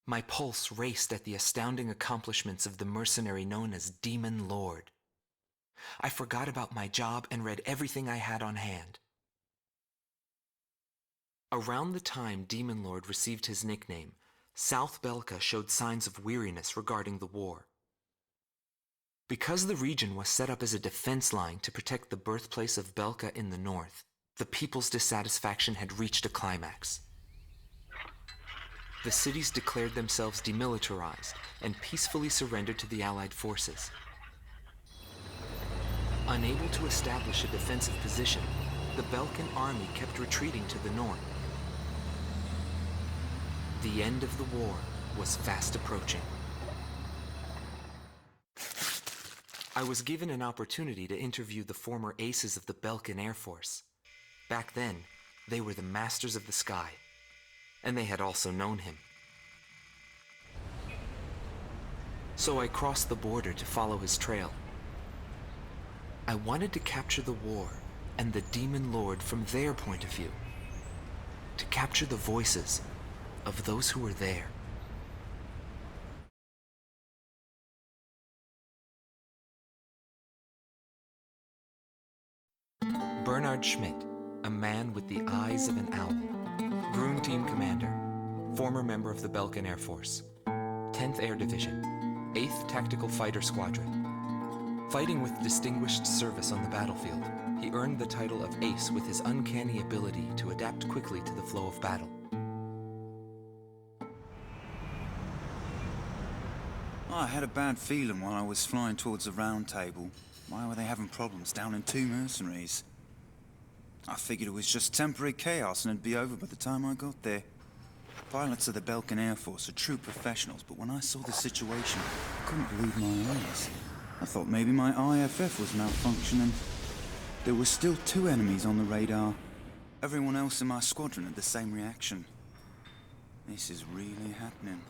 My pulse raced at the astounding accomplishments of the mercenary known as Demon Lord. I forgot about my job and read everything I had on hand. Around the time Demon Lord received his nickname, South Belka showed signs of weariness regarding the war. Because the region was set up as a defense line to protect the birthplace of Belka in the north, the people's dissatisfaction had reached a climax. The cities declared themselves demilitarized and peacefully surrendered to the Allied forces. Unable to establish a defensive position, the Belkan army kept retreating to the north. The end of the war was fast approaching. I was given an opportunity to interview the former aces of the Belkan Air Force. Back then, they were the masters of the sky, and they had also known him. So I crossed the border to follow his trail. I wanted to capture the war and the Demon Lord from their point of view, to capture the voices of those who were there. Bernard Schmidt, a man with the eyes of an owl, Groom Team Commander, former member of the Belkan Air Force, 10th Air Division, 8th Tactical Fighter Squadron. Fighting with distinguished service on the battlefield, he earned the title of Ace with his uncanny ability to adapt quickly to the flow of battle. I had a bad feeling while I was flying towards the round table. Why were they having problems down in 2 mercenaries? I figured it was just temporary chaos and it'd be over by the time I got there. Pilots of the Belkan Air Force are true professionals, but when I saw the situation, I couldn't believe my eyes. I thought maybe my IFF was malfunctioning. There were still 2 enemies on the radar. Everyone else in my squadron had the same reaction. This is really happening.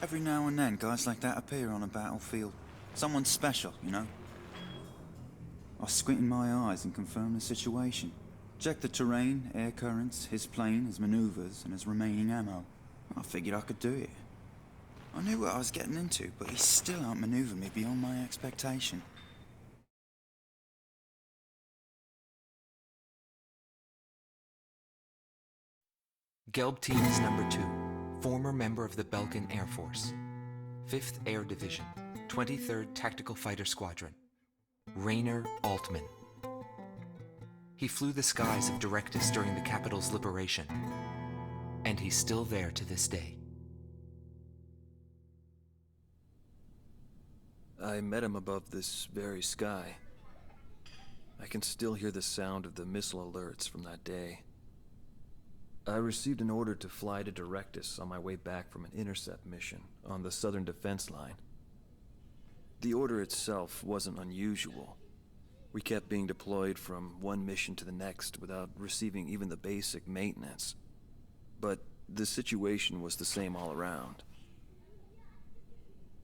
Every now and then, guys like that appear on a battlefield. Someone special, you know? I squint in my eyes and confirm the situation. Check the terrain, air currents, his plane, his maneuvers, and his remaining ammo. I figured I could do it. I knew what I was getting into, but he still outmaneuvered me beyond my expectation. Gelb Team is number 2, former member of the Belkan Air Force, 5th Air Division, 23rd Tactical Fighter Squadron, Rainer Altman. He flew the skies of Directus during the capital's liberation, and he's still there to this day. I met him above this very sky. I can still hear the sound of the missile alerts from that day. I received an order to fly to Directus on my way back from an intercept mission on the southern defense line. The order itself wasn't unusual. We kept being deployed from one mission to the next without receiving even the basic maintenance. But the situation was the same all around.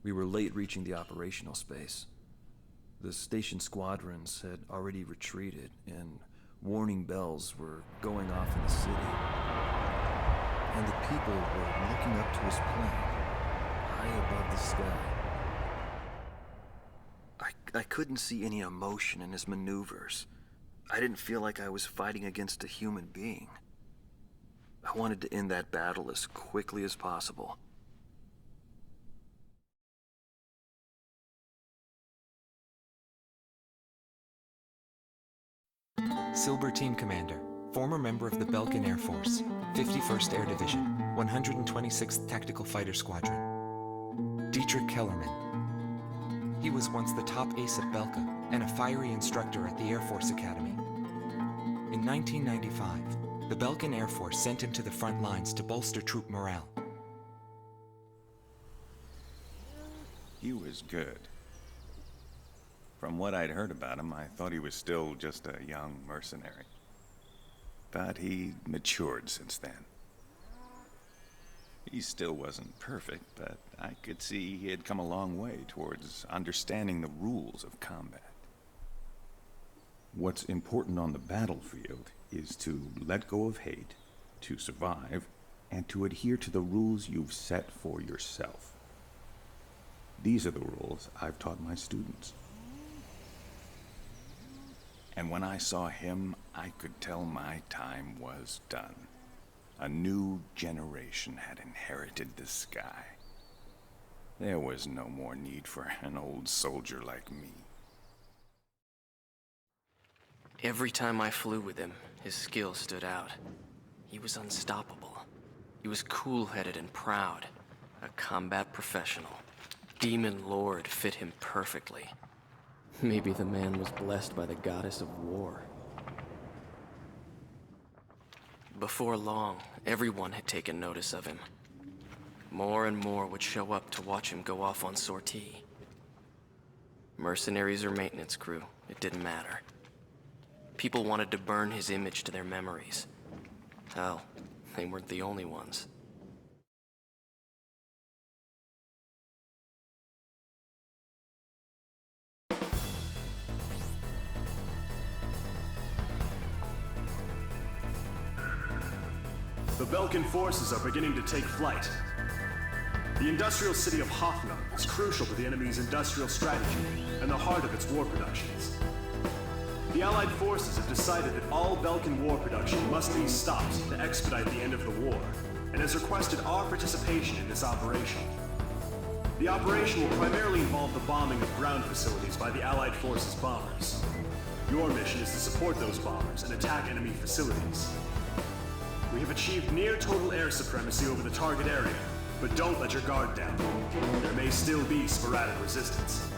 We were late reaching the operational space. The station squadrons had already retreated, and warning bells were going off in the city. And the people were looking up to his plane, high above the sky. I couldn't see any emotion in his maneuvers. I didn't feel like I was fighting against a human being. I wanted to end that battle as quickly as possible. Silber Team Commander, former member of the Belkan Air Force, 51st Air Division, 126th Tactical Fighter Squadron, Dietrich Kellerman. He was once the top ace at Belka and a fiery instructor at the Air Force Academy. In 1995, the Belkan Air Force sent him to the front lines to bolster troop morale. He was good. From what I'd heard about him, I thought he was still just a young mercenary. But he matured since then. He still wasn't perfect, but I could see he had come a long way towards understanding the rules of combat. What's important on the battlefield is to let go of hate, to survive, and to adhere to the rules you've set for yourself. These are the rules I've taught my students. And when I saw him, I could tell my time was done. A new generation had inherited the sky. There was no more need for an old soldier like me. Every time I flew with him, his skill stood out. He was unstoppable. He was cool-headed and proud. A combat professional. Demon Lord fit him perfectly. Maybe the man was blessed by the goddess of war. Before long, everyone had taken notice of him. More and more would show up to watch him go off on sortie. Mercenaries or maintenance crew, it didn't matter. People wanted to burn his image to their memories. Hell, they weren't the only ones. The Belkan forces are beginning to take flight. The industrial city of Hoffnung is crucial to the enemy's industrial strategy and the heart of its war productions. The Allied forces have decided that all Belkan war production must be stopped to expedite the end of the war, and has requested our participation in this operation. The operation will primarily involve the bombing of ground facilities by the Allied forces' bombers. Your mission is to support those bombers and attack enemy facilities. We have achieved near total air supremacy over the target area, but don't let your guard down. There may still be sporadic resistance.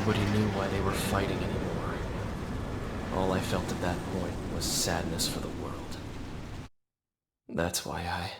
Nobody knew why they were fighting anymore. All I felt at that point was sadness for the world. That's why I...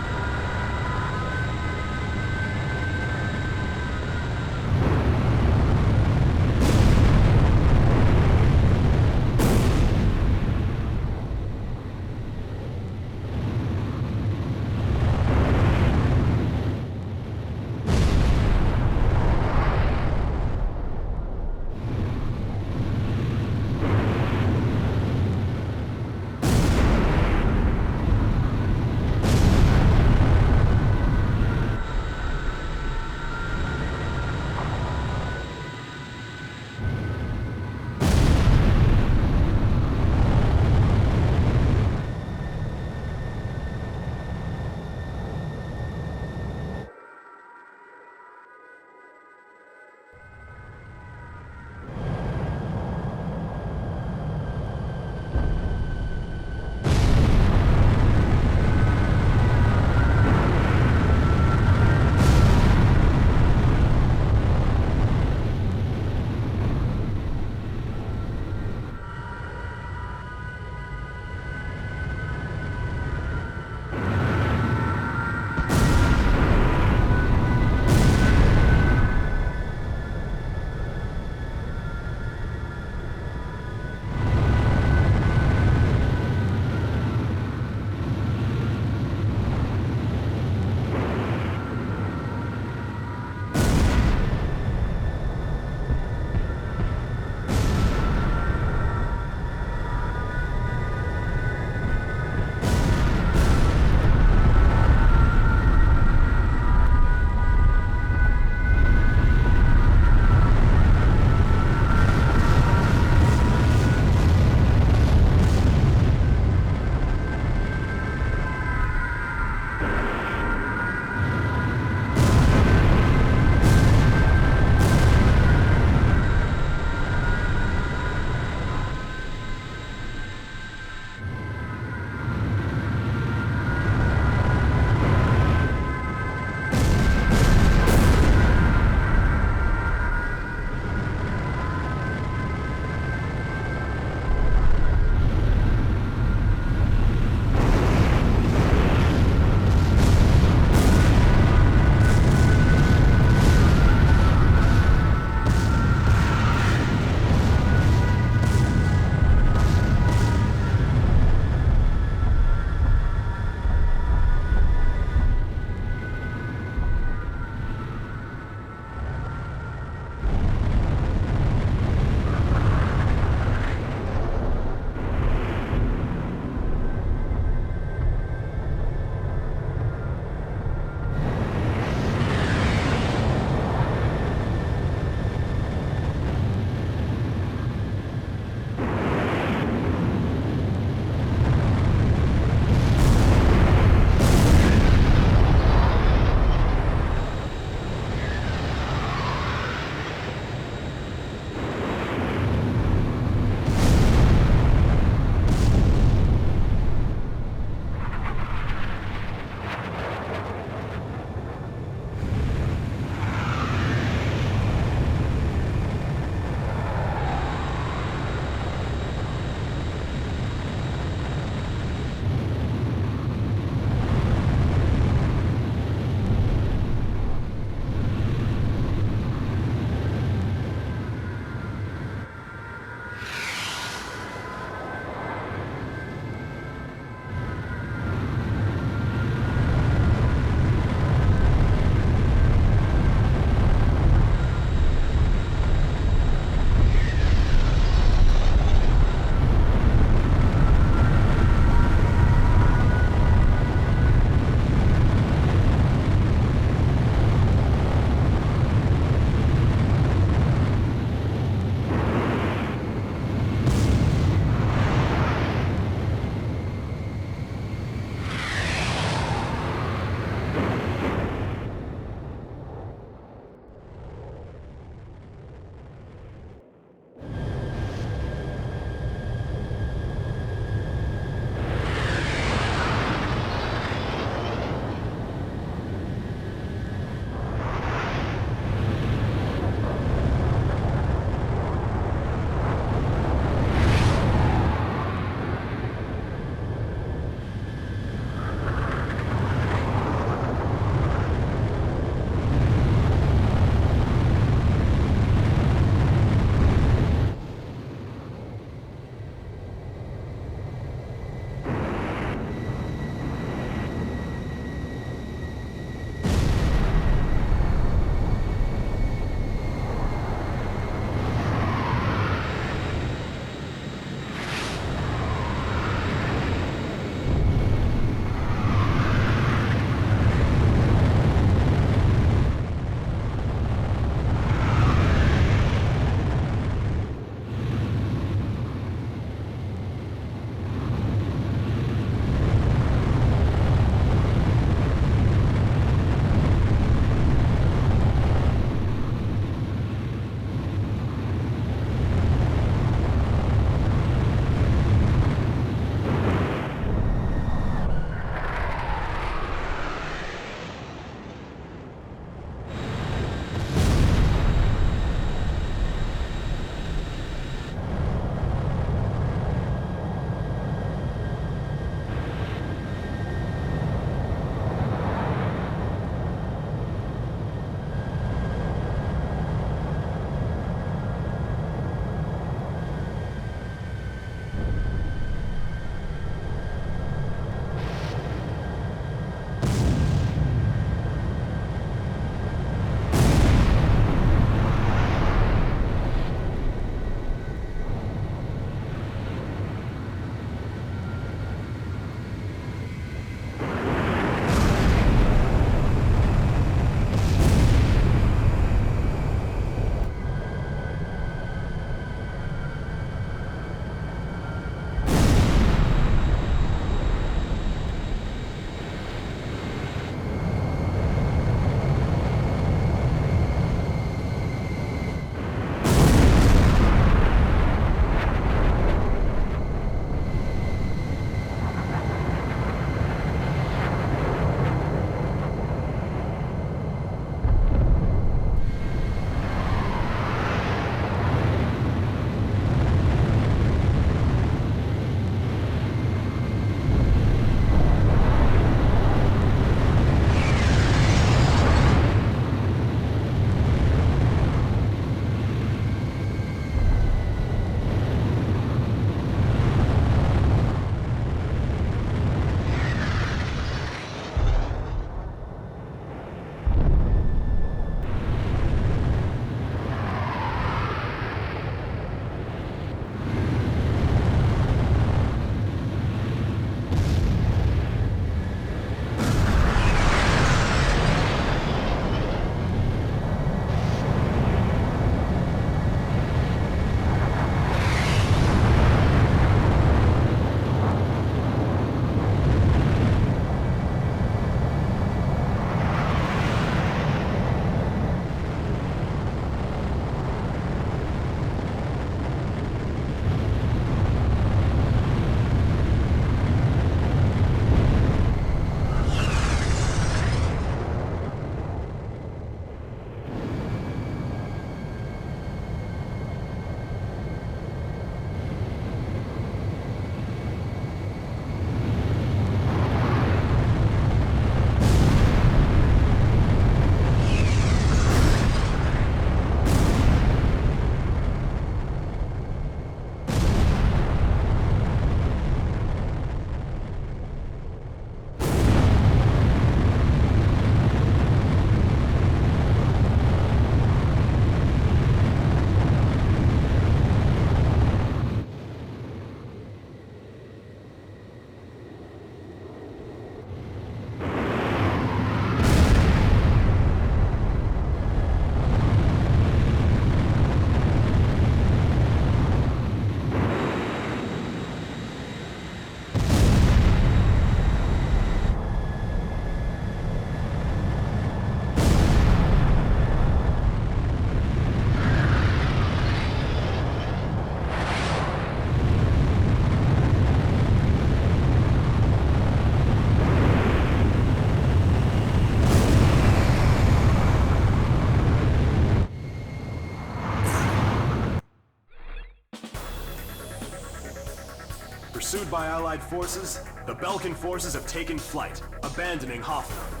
Pursued by Allied forces, the Belkan forces have taken flight, abandoning Hoffman.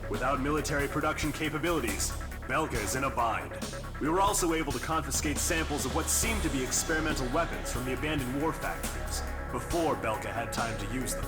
Without military production capabilities, Belka is in a bind. We were also able to confiscate samples of what seemed to be experimental weapons from the abandoned war factories, before Belka had time to use them.